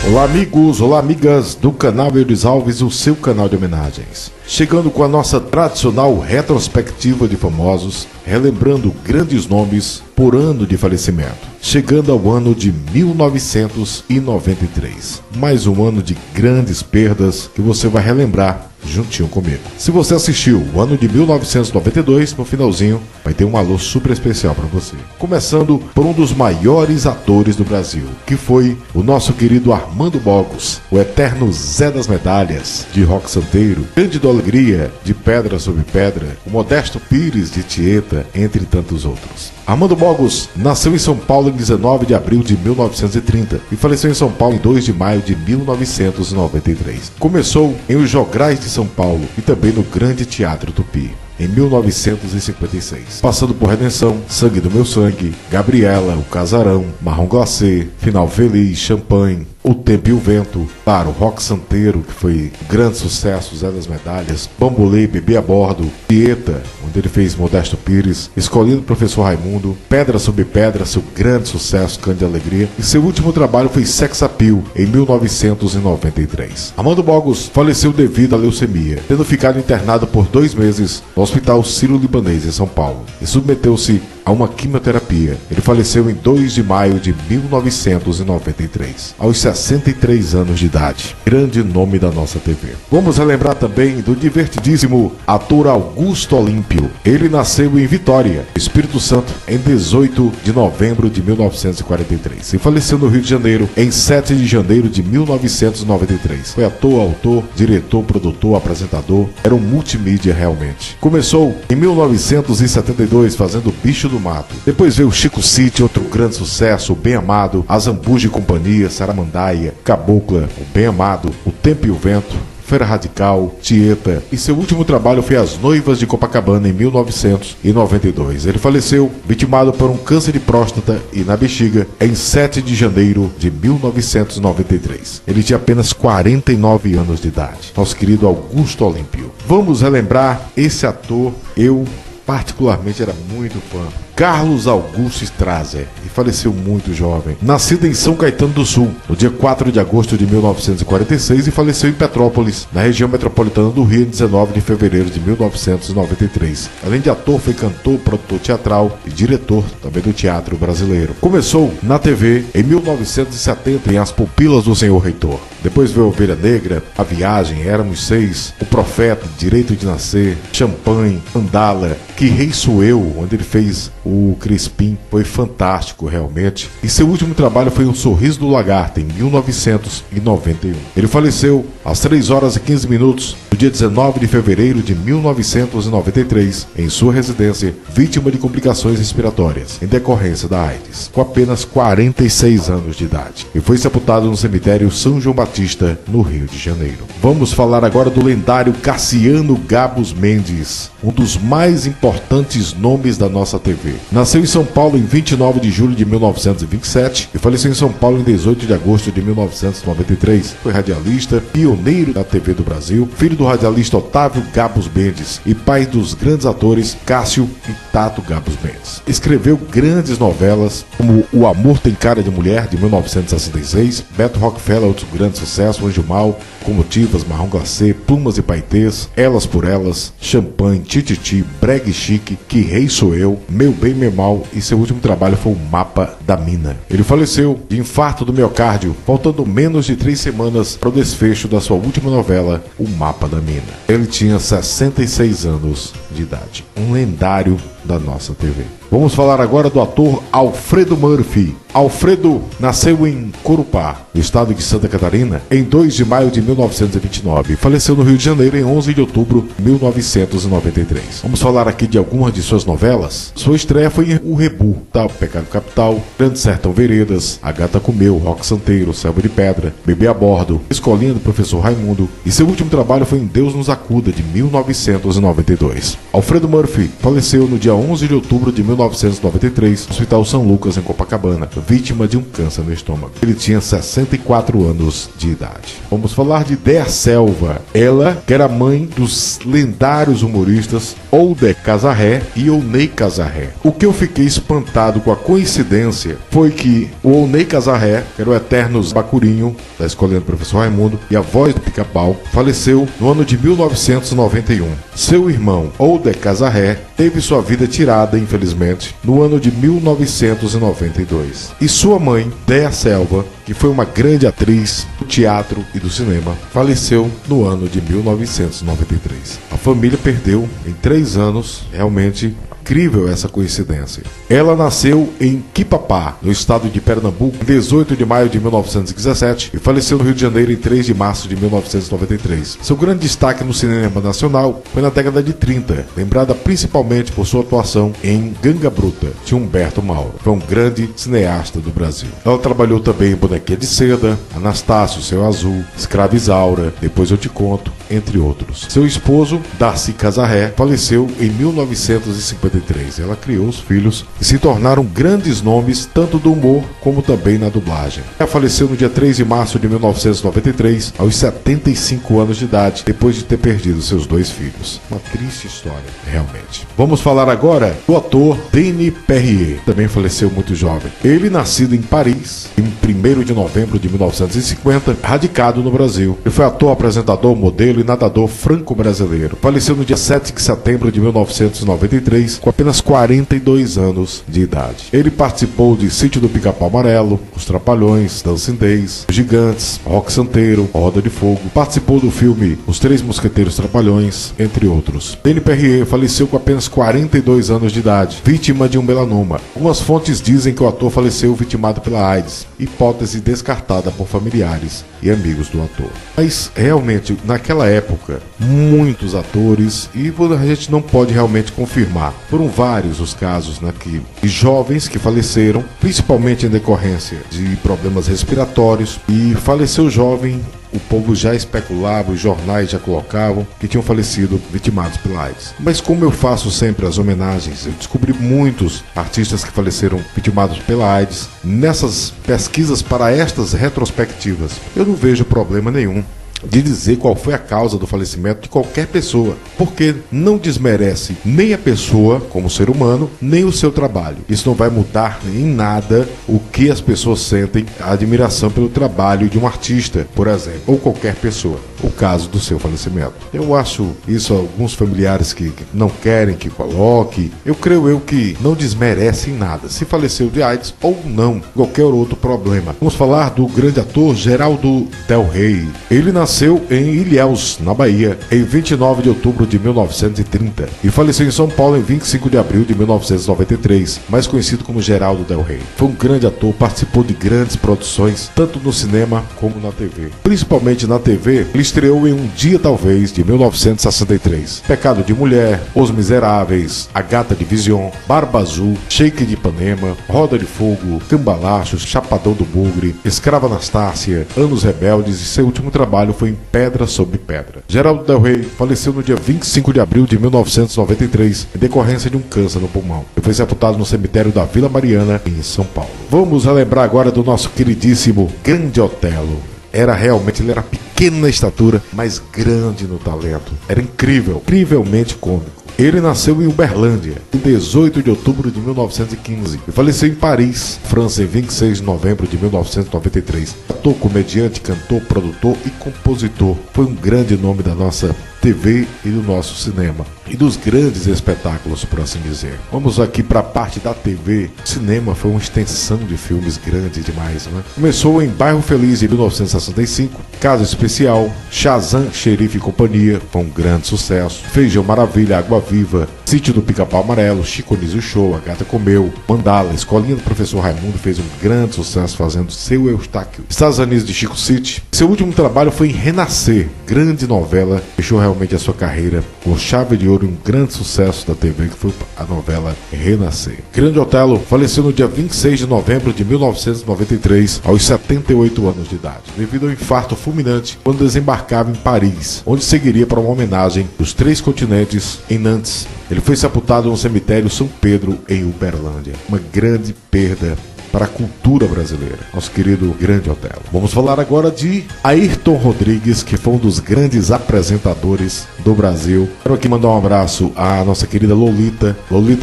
Olá amigos, olá amigas do canal Eudes Alves, o seu canal de homenagens. Chegando com a nossa tradicional retrospectiva de famosos, relembrando grandes nomes por ano de falecimento. Chegando ao ano de 1993. Mais um ano de grandes perdas que você vai relembrar juntinho comigo. Se você assistiu o ano de 1992, no finalzinho, vai ter um alô super especial para você. Começando por um dos maiores atores do Brasil, que foi o nosso querido Armando Bogos, o eterno Zé das Medalhas, de Roque Santeiro, Cândido Alegria, de Pedra sobre Pedra, o Modesto Pires, de Tieta, entre tantos outros. Armando Bogos nasceu em São Paulo em 19 de abril de 1930 e faleceu em São Paulo em 2 de maio de 1993. Começou em Os Jograis de São Paulo e também no Grande Teatro Tupi, em 1956, passando por Redenção, Sangue do Meu Sangue, Gabriela, O Casarão, Marrom Glacê, Final Feliz, Champanhe, O Tempo e o Vento, claro, Roque Santeiro, que foi grande sucesso, Zé das Medalhas, Bambolê, Bebê a Bordo, Tieta, onde ele fez Modesto Pires, Escolhido Professor Raimundo, Pedra sobre Pedra, seu grande sucesso, Cândido Alegria, e seu último trabalho foi Sex Appeal, em 1993. Armando Bogos faleceu devido à leucemia, tendo ficado internado por 2 meses no Hospital Sírio-Libanês, em São Paulo, e submeteu-se a uma quimioterapia. Ele faleceu em 2 de maio de 1993, aos 63 anos de idade. Grande nome da nossa TV. Vamos relembrar também do divertidíssimo ator Augusto Olímpio. Ele nasceu em Vitória, Espírito Santo, em 18 de novembro de 1943 e faleceu no Rio de Janeiro em 7 de janeiro de 1993. Foi ator, autor, diretor, produtor, apresentador. Era um multimídia realmente. Começou em 1972 fazendo Bicho do Mato. Depois veio Chico City, outro grande sucesso, O Bem Amado, Azambuja e Companhia, Saramandaia, Cabocla, O Bem Amado, O Tempo e o Vento, Feira Radical, Tieta, e seu último trabalho foi As Noivas de Copacabana, em 1992. Ele faleceu vitimado por um câncer de próstata e na bexiga em 7 de janeiro de 1993. Ele tinha apenas 49 anos de idade. Nosso querido Augusto Olímpio. Vamos relembrar esse ator, eu particularmente era muito fã. Carlos Augusto Strasser, e faleceu muito jovem. Nascido em São Caetano do Sul, no dia 4 de agosto de 1946 e faleceu em Petrópolis, na região metropolitana do Rio, em 19 de fevereiro de 1993. Além de ator, foi cantor, produtor teatral e diretor também do teatro brasileiro. Começou na TV em 1970 em As Pupilas do Senhor Reitor. Depois veio Ovelha Negra, A Viagem, Éramos 6, O Profeta, Direito de Nascer, Champanhe, Mandala, Que Rei Sou Eu, onde ele fez o Crispim. Foi fantástico realmente. E seu último trabalho foi Um Sorriso do Lagarto, em 1991. Ele faleceu às 3 horas e 15 minutos no dia 19 de fevereiro de 1993, em sua residência, vítima de complicações respiratórias em decorrência da AIDS, com apenas 46 anos de idade, e foi sepultado no cemitério São João Batista, no Rio de Janeiro. Vamos falar agora do lendário Cassiano Gabos Mendes, um dos mais importantes nomes da nossa TV. Nasceu em São Paulo em 29 de julho de 1927 e faleceu em São Paulo em 18 de agosto de 1993. Foi radialista, pioneiro da TV do Brasil, filho do radialista Otávio Gabos Mendes e pai dos grandes atores Cássio e Tato Gabos Mendes. Escreveu grandes novelas como O Amor Tem Cara de Mulher, de 1966, Beto Rockefeller, outro grande sucesso, Anjo Mal, Comotivas, Marrom Glacê, Plumas e Paetês, Elas por Elas, Champanhe, Tititi, Brega e Chique, Que Rei Sou Eu, Meu Bem, Meu Mal, e seu último trabalho foi O Mapa da Mina. Ele faleceu de infarto do miocárdio, faltando menos de 3 semanas para o desfecho da sua última novela, O Mapa da Mina. Ele tinha 66 anos de idade. Um lendário da nossa TV. Vamos falar agora do ator Alfredo Murphy. Alfredo nasceu em Corupá, no estado de Santa Catarina, em 2 de maio de 1929 e faleceu no Rio de Janeiro em 11 de outubro de 1993. Vamos falar aqui de algumas de suas novelas. Sua estreia foi em O Rebu, Tal Pecado Capital, Grande Sertão Veredas, A Gata Comeu, Roque Santeiro, Selva de Pedra, Bebê a Bordo, Escolinha do Professor Raimundo, e seu último trabalho foi em Deus Nos Acuda, de 1992. Alfredo Murphy faleceu no dia 11 de outubro de 1993 no Hospital São Lucas, em Copacabana, vítima de um câncer no estômago. Ele tinha 64 anos de idade. Vamos falar de Déa Selva. Ela, que era mãe dos lendários humoristas Older Casarré e Oney Casarré. O que eu fiquei espantado com a coincidência foi que o Oney Casarré, que era o eterno bacurinho da escolinha do professor Raimundo e a voz do Pica-Pau, faleceu no ano de 1991. Seu irmão, Older Casarré, teve sua vida tirada, infelizmente, no ano de 1992. E sua mãe, Déa Selva, que foi uma grande atriz do teatro e do cinema, faleceu no ano de 1993. A família perdeu em 3 anos, realmente incrível essa coincidência. Ela nasceu em Quipapá, no estado de Pernambuco, em 18 de maio de 1917 e faleceu no Rio de Janeiro em 3 de março de 1993. Seu grande destaque no cinema nacional foi na década de 30, lembrada principalmente por sua atuação em Ganga Bruta, de Humberto Mauro. Foi um grande cineasta do Brasil. Ela trabalhou também em Bonequinha de Seda, Anastácio, Céu Azul, Escrava Isaura, Depois Eu Te Conto, entre outros. Seu esposo, Darcy Casarré, faleceu em 1953. Ela criou os filhos e se tornaram grandes nomes tanto do humor como também na dublagem. Ela faleceu no dia 3 de março de 1993, aos 75 anos de idade, depois de ter perdido seus 2 filhos. Uma triste história, realmente. Vamos falar agora do ator Denis Perrier, também faleceu muito jovem. Ele, nascido em Paris, em 1º de novembro de 1950, radicado no Brasil. Ele foi ator, apresentador, modelo e nadador franco-brasileiro. Faleceu no dia 7 de setembro de 1993, com apenas 42 anos de idade. Ele participou de Sítio do Pica-Pau Amarelo, Os Trapalhões, Dancing Days, Os Gigantes, Rock Santeiro, Roda de Fogo. Participou do filme Os Três Mosqueteiros Trapalhões, entre outros. Denis Perrier faleceu com apenas 42 anos de idade, vítima de um melanoma. Algumas fontes dizem que o ator faleceu vitimado pela AIDS, hipótese descartada por familiares e amigos do ator. Mas, realmente, naquela época, muitos atores, e a gente não pode realmente confirmar, foram vários os casos, né, de jovens que faleceram, principalmente em decorrência de problemas respiratórios, e faleceu jovem. O povo já especulava, os jornais já colocavam que tinham falecido vitimados pela AIDS. Mas como eu faço sempre as homenagens, eu descobri muitos artistas que faleceram vitimados pela AIDS. Nessas pesquisas para estas retrospectivas, eu não vejo problema nenhum de dizer qual foi a causa do falecimento de qualquer pessoa, porque não desmerece nem a pessoa como ser humano, nem o seu trabalho. Isso não vai mudar em nada o que as pessoas sentem, a admiração pelo trabalho de um artista, por exemplo, ou qualquer pessoa. O caso do seu falecimento. Eu acho isso, alguns familiares que não querem que coloque, eu creio que não desmerece em nada, se faleceu de AIDS ou não, qualquer outro problema. Vamos falar do grande ator Geraldo Del Rey. Ele nasceu em Ilhéus, na Bahia, em 29 de outubro de 1930 e faleceu em São Paulo em 25 de abril de 1993, mais conhecido como Geraldo Del Rey. Foi um grande ator, participou de grandes produções, tanto no cinema como na TV. Principalmente na TV, ele estreou em Um Dia Talvez, de 1963, Pecado de Mulher, Os Miseráveis, A Gata de Vision, Barba Azul, Shake de Ipanema, Roda de Fogo, Cambalacho, Chapadão do Bugre, Escrava Anastácia, Anos Rebeldes, e seu último trabalho foi em Pedra sobre Pedra. Geraldo Del Rey faleceu no dia 25 de abril de 1993 em decorrência de um câncer no pulmão. Ele foi sepultado no cemitério da Vila Mariana, em São Paulo. Vamos relembrar agora do nosso queridíssimo Grande Otelo. Ele era pequeno na estatura, mas grande no talento. Era incrível, incrivelmente cômico. Ele nasceu em Uberlândia, em 18 de outubro de 1915 e faleceu em Paris, França, em 26 de novembro de 1993. Ator, comediante, cantor, produtor e compositor. Foi um grande nome da nossa TV e do nosso cinema. E dos grandes espetáculos, por assim dizer. Vamos aqui para a parte da TV. O cinema foi uma extensão de filmes grandes demais, né? Começou em Bairro Feliz em 1965, Caso Especial, Shazam, Xerife e Companhia, foi um grande sucesso. Feijão Maravilha, Água Viva, Sítio do Pica-Pau Amarelo, Chico Anísio Show, A Gata Comeu, Mandala, Escolinha do Professor Raimundo fez um grande sucesso fazendo Seu Eustáquio, Estados Unidos de Chico City. Seu último trabalho foi em Renascer, grande novela, fechou realmente a sua carreira com chave de ouro, um grande sucesso da TV que foi a novela Renascer. Grande Otelo faleceu no dia 26 de novembro de 1993, aos 78 anos de idade, devido ao infarto fulminante quando desembarcava em Paris, onde seguiria para uma homenagem dos 3 continentes em Nantes. Ele foi sepultado no cemitério São Pedro, em Uberlândia. Uma grande perda para a cultura brasileira, nosso querido Grande Otelo. Vamos falar agora de Ayrton Rodrigues, que foi um dos grandes apresentadores do Brasil. Quero aqui mandar um abraço à nossa querida Lolita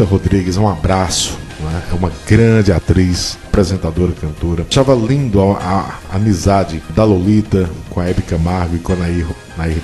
Rodrigues, um abraço. É uma grande atriz, apresentadora, cantora. Achava lindo a amizade da Lolita com a Hebe Camargo e com a Nair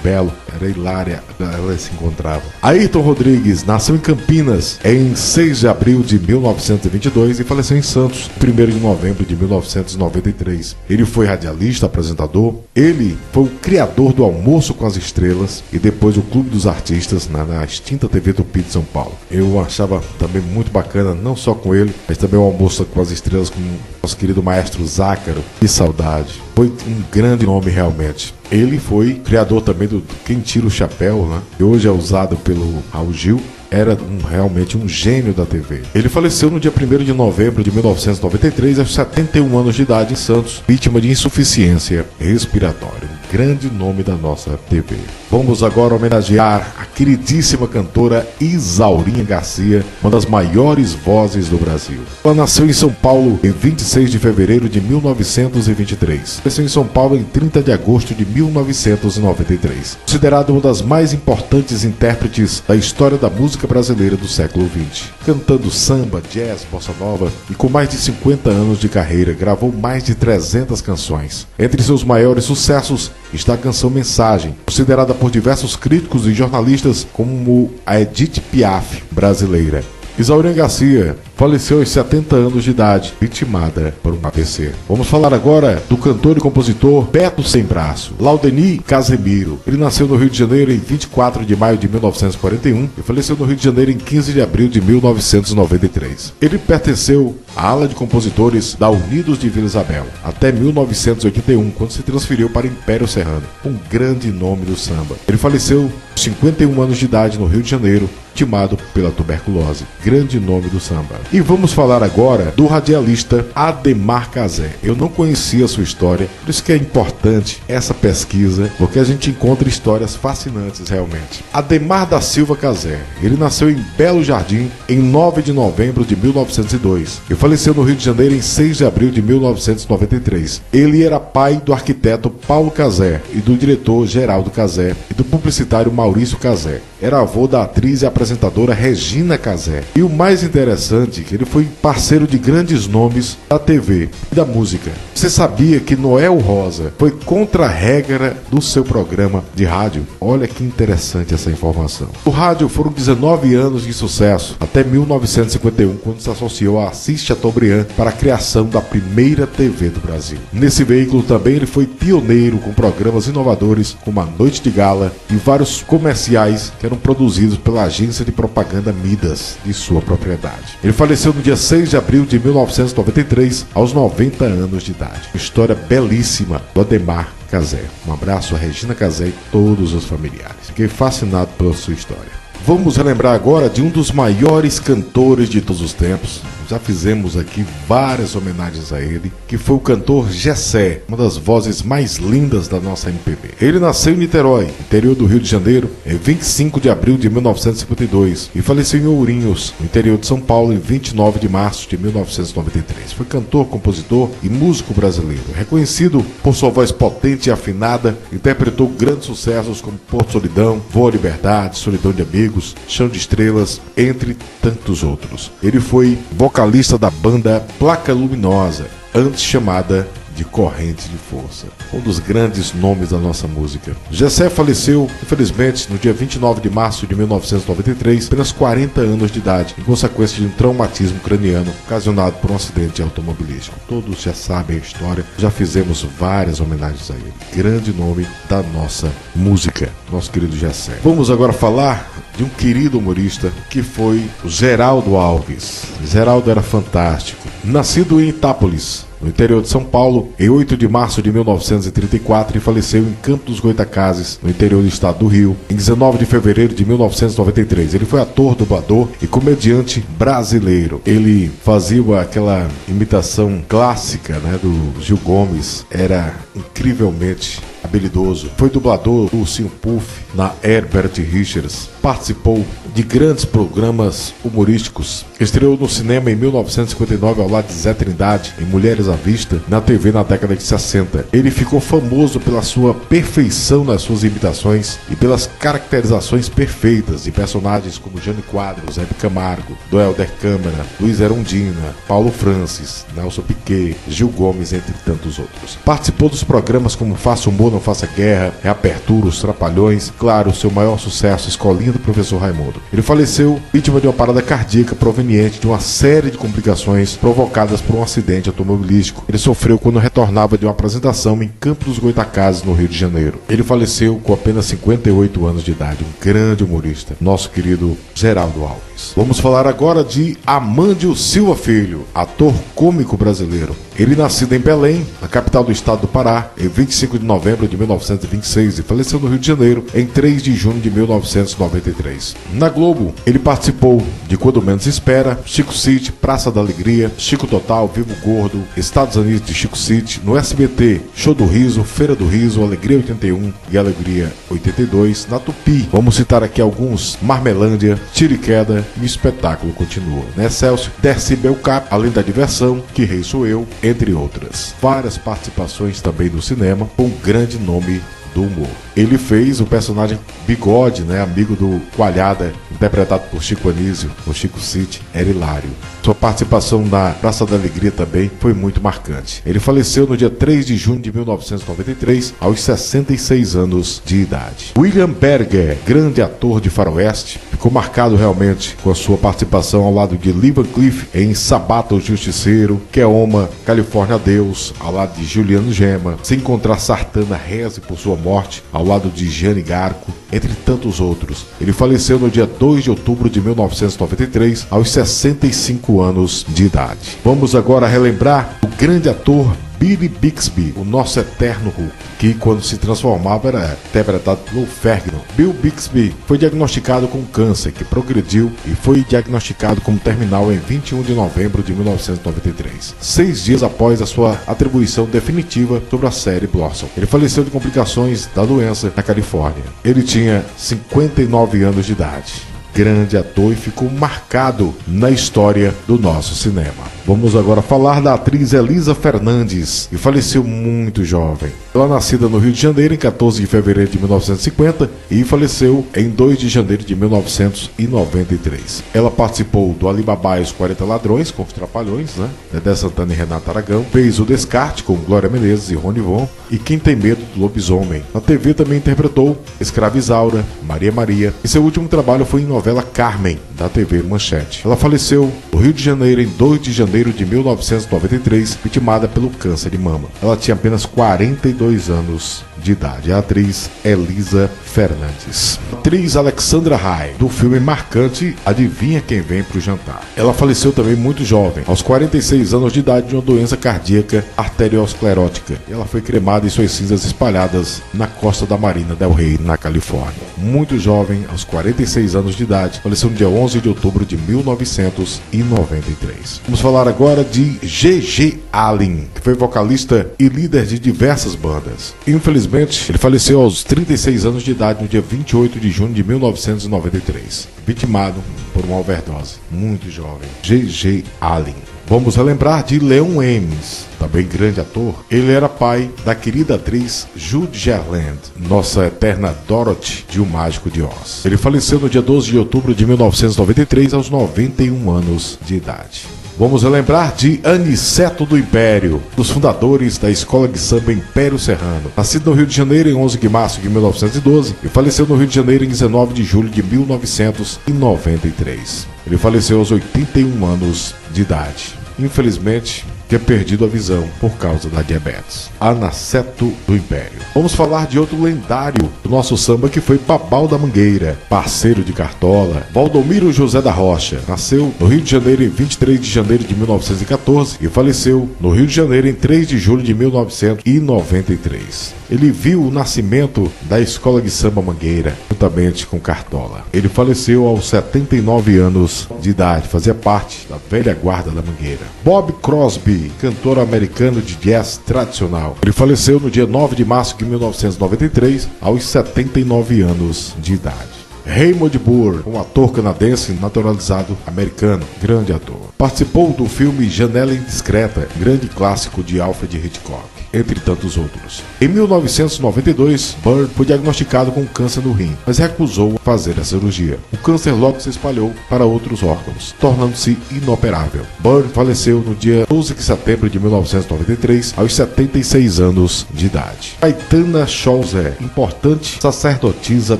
Belo. Era hilária, elas se encontravam. Ayrton Rodrigues nasceu em Campinas em 6 de abril de 1922 e faleceu em Santos, 1º de novembro de 1993. Ele foi radialista, apresentador. Ele foi o criador do Almoço com as Estrelas e depois o Clube dos Artistas na extinta TV Tupi de São Paulo. Eu achava também muito bacana, não só com ele, mas também o Almoço com as Estrelas com o nosso querido maestro Zácaro. Que saudade. Foi um grande nome realmente. Ele foi criador também do Quem Tira o Chapéu, né? Que hoje é usado pelo Raul Gil. Era realmente um gênio da TV. Ele faleceu no dia 1º de novembro de 1993, aos 71 anos de idade, em Santos, vítima de insuficiência respiratória. Um grande nome da nossa TV. Vamos agora homenagear a queridíssima cantora Isaurinha Garcia, uma das maiores vozes do Brasil. Ela nasceu em São Paulo em 26 de fevereiro de 1923. Faleceu em São Paulo em 30 de agosto de 1993. Considerada uma das mais importantes intérpretes da história da música brasileira do século XX. Cantando samba, jazz, bossa nova e com mais de 50 anos de carreira, gravou mais de 300 canções. Entre seus maiores sucessos está a canção Mensagem, considerada por diversos críticos e jornalistas como a Edith Piaf brasileira. Isaurinha Garcia faleceu aos 70 anos de idade, vitimada por um AVC. Vamos falar agora do cantor e compositor Beto Sem Braço, Laudeni Casemiro. Ele nasceu no Rio de Janeiro em 24 de maio de 1941 e faleceu no Rio de Janeiro em 15 de abril de 1993. Ele pertenceu à ala de compositores da Unidos de Vila Isabel até 1981, quando se transferiu para Império Serrano, um grande nome do samba. Ele faleceu aos 51 anos de idade no Rio de Janeiro, vitimado pela tuberculose. Grande nome do samba. E vamos falar agora do radialista Ademar Cazé. Eu não conhecia a sua história, por isso que é importante essa pesquisa, porque a gente encontra histórias fascinantes realmente. Ademar da Silva Cazé. Ele nasceu em Belo Jardim em 9 de novembro de 1902 e faleceu no Rio de Janeiro em 6 de abril de 1993. Ele era pai do arquiteto Paulo Cazé e do diretor Geraldo Cazé e do publicitário Maurício Cazé. Era avô da atriz e apresentadora Regina Cazé. E o mais interessante é que ele foi parceiro de grandes nomes da TV e da música. Você sabia que Noel Rosa foi contra a regra do seu programa de rádio? Olha que interessante essa informação. O rádio foram 19 anos de sucesso, até 1951, quando se associou a Assis Chateaubriand para a criação da primeira TV do Brasil. Nesse veículo também ele foi pioneiro com programas inovadores como a Noite de Gala e vários comerciais que eram produzidos pela agência de propaganda Midas, de sua propriedade. Ele faleceu no dia 6 de abril de 1993, aos 90 anos de idade. Uma história belíssima do Ademar Cazé. Um abraço a Regina Cazé e todos os familiares. Fiquei fascinado pela sua história. Vamos relembrar agora de um dos maiores cantores de todos os tempos. Já fizemos aqui várias homenagens a ele, que foi o cantor Gessé, uma das vozes mais lindas da nossa MPB. Ele nasceu em Niterói, interior do Rio de Janeiro, em 25 de abril de 1952 e faleceu em Ourinhos, no interior de São Paulo, em 29 de março de 1993. Foi cantor, compositor e músico brasileiro. Reconhecido por sua voz potente e afinada, interpretou grandes sucessos como Porto Solidão, Voa Liberdade, Solidão de Amigos, Chão de Estrelas, entre tantos outros. Ele foi vocalista da banda Placa Luminosa, antes chamada de Corrente de Força. Um dos grandes nomes da nossa música. Gessé faleceu, infelizmente, no dia 29 de março de 1993, apenas 40 anos de idade, em consequência de um traumatismo craniano ocasionado por um acidente automobilístico. Todos já sabem a história, já fizemos várias homenagens a ele. Grande nome da nossa música, nosso querido Gessé. Vamos agora falar de um querido humorista que foi o Geraldo Alves. Geraldo era fantástico. Nascido em Itápolis, no interior de São Paulo, em 8 de março de 1934 e faleceu em Campo dos Goytacazes, no interior do estado do Rio, em 19 de fevereiro de 1993. Ele foi ator, dublador e comediante brasileiro. Ele fazia aquela imitação clássica, né, do Gil Gomes, era incrivelmente habilidoso. Foi dublador do Ursinho Puff na Herbert Richards. Participou de grandes programas humorísticos. Estreou no cinema em 1959 ao lado de Zé Trindade, em Mulheres à Vista, na TV na década de 60. Ele ficou famoso pela sua perfeição nas suas imitações e pelas caracterizações perfeitas de personagens como Jânio Quadros, Hebe Camargo, do Helder Câmara, Luiz Erundina, Paulo Francis, Nelson Piquet, Gil Gomes, entre tantos outros. Participou dos programas como Faça Humor, Não Faça Guerra, Reapertura, Os Trapalhões, claro, seu maior sucesso, Escolinha do Professor Raimundo. Ele faleceu vítima de uma parada cardíaca proveniente de uma série de complicações provocadas por um acidente automobilístico. Ele sofreu quando retornava de uma apresentação em Campo dos Goytacazes, no Rio de Janeiro. Ele faleceu com apenas 58 anos de idade, um grande humorista, nosso querido Geraldo Alves. Vamos falar agora de Amândio Silva Filho, ator cômico brasileiro. Ele nascido em Belém, na capital do estado do Pará, em 25 de novembro de 1926 e faleceu no Rio de Janeiro em 3 de junho de 1993. Na Globo, ele participou de Quando Menos Espera, Chico City, Praça da Alegria, Chico Total, Vivo Gordo, Estados Unidos de Chico City, no SBT, Show do Riso, Feira do Riso, Alegria 81 e Alegria 82, na Tupi. Vamos citar aqui alguns: Marmelândia, Tiro e Queda, e o espetáculo continua. Na Excelsior, Decibel Cap, Além da Diversão, Que Rei Sou Eu, entre outras. Várias participações também no cinema, com um grande nome do humor. Ele fez o personagem Bigode, né, amigo do Coalhada, interpretado por Chico Anísio, o Chico City, era hilário. Sua participação na Praça da Alegria também foi muito marcante. Ele faleceu no dia 3 de junho de 1993, aos 66 anos de idade. William Berger, grande ator de faroeste, ficou marcado realmente com a sua participação ao lado de Lee Van Cleef em Sabata o Justiceiro, Keoma, Califórnia Deus, ao lado de Juliano Gema, Se Encontrar Sartana, Reze por Sua Morte, ao lado de Jane Garco, entre tantos outros. Ele faleceu no dia 2 de outubro de 1993, aos 65 anos de idade. Vamos agora relembrar o grande ator Billy Bixby, o nosso eterno Hulk, que quando se transformava era interpretado pelo Fergnon. Bill Bixby foi diagnosticado com câncer, que progrediu e foi diagnosticado como terminal em 21 de novembro de 1993, 6 dias após a sua atribuição definitiva sobre a série Blossom. Ele faleceu de complicações da doença na Califórnia. Ele tinha 59 anos de idade. Grande ator e ficou marcado na história do nosso cinema. Vamos agora falar da atriz Elisa Fernandes, que faleceu muito jovem. Ela nascida no Rio de Janeiro em 14 de fevereiro de 1950 e faleceu em 2 de janeiro de 1993. Ela participou do Alibaba e os 40 Ladrões, com os Trapalhões, né? Dedé Santana e Renato Aragão. Fez o Descarte com Glória Menezes e Rony Von e Quem Tem Medo do Lobisomem. Na TV também interpretou Escrava Isaura, Maria Maria e seu último trabalho foi em novela Carmen, da TV Manchete. Ela faleceu no Rio de Janeiro em 2 de janeiro de 1993, vitimada pelo câncer de mama. Ela tinha apenas 42 anos de idade. A atriz Elisa Fernandes. A atriz Alexandra Rai, do filme marcante Adivinha Quem Vem Pro Jantar. Ela faleceu também muito jovem, aos 46 anos de idade, de uma doença cardíaca arteriosclerótica. Ela foi cremada e suas cinzas espalhadas na costa da Marina del Rey, na Califórnia. Muito jovem, aos 46 anos de idade, faleceu no dia 11 de outubro de 1993. Vamos falar agora de G.G. Allin, que foi vocalista e líder de diversas bandas. Infelizmente, ele faleceu aos 36 anos de idade no dia 28 de junho de 1993, vitimado por uma overdose. Muito jovem. G.G. Allin. Vamos relembrar de Leon Ames, também grande ator. Ele era pai da querida atriz Judy Garland, nossa eterna Dorothy de O Mágico de Oz. Ele faleceu no dia 12 de outubro de 1993, aos 91 anos de idade. Vamos relembrar de Aniceto do Império, dos fundadores da escola de samba Império Serrano. Nascido no Rio de Janeiro em 11 de março de 1912 e faleceu no Rio de Janeiro em 19 de julho de 1993. Ele faleceu aos 81 anos de idade. Infelizmente, tinha perdido a visão por causa da diabetes. Anaceto do Império. Vamos falar de outro lendário do nosso samba, que foi Babau da Mangueira, parceiro de Cartola. Valdomiro José da Rocha nasceu no Rio de Janeiro em 23 de janeiro de 1914 e faleceu no Rio de Janeiro em 3 de julho de 1993. Ele viu o nascimento da Escola de Samba Mangueira, juntamente com Cartola. Ele faleceu aos 79 anos de idade, fazia parte da velha guarda da Mangueira. Bob Crosby, cantor americano de jazz tradicional. Ele faleceu no dia 9 de março de 1993, aos 79 anos de idade. Raymond Burr, um ator canadense naturalizado americano, grande ator. Participou do filme Janela Indiscreta, grande clássico de Alfred Hitchcock, entre tantos outros. Em 1992, Burr foi diagnosticado com câncer no rim, mas recusou fazer a cirurgia. O câncer logo se espalhou para outros órgãos, tornando-se inoperável. Burr faleceu no dia 12 de setembro de 1993, aos 76 anos de idade. Caetana Chauzer, importante sacerdotisa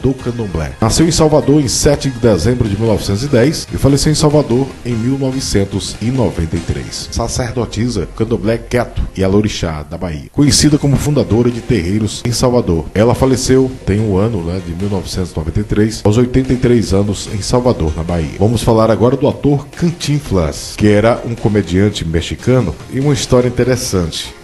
do candomblé. Nasceu em Salvador em 7 de dezembro de 1910 e faleceu em Salvador em 1993. Sacerdotisa, candomblé quieto e alorixá da Bahia. Conhecida como fundadora de terreiros em Salvador. Ela faleceu, tem um ano, de 1993, aos 83 anos em Salvador, na Bahia. Vamos falar agora do ator Cantinflas, que era um comediante mexicano, e uma história interessante.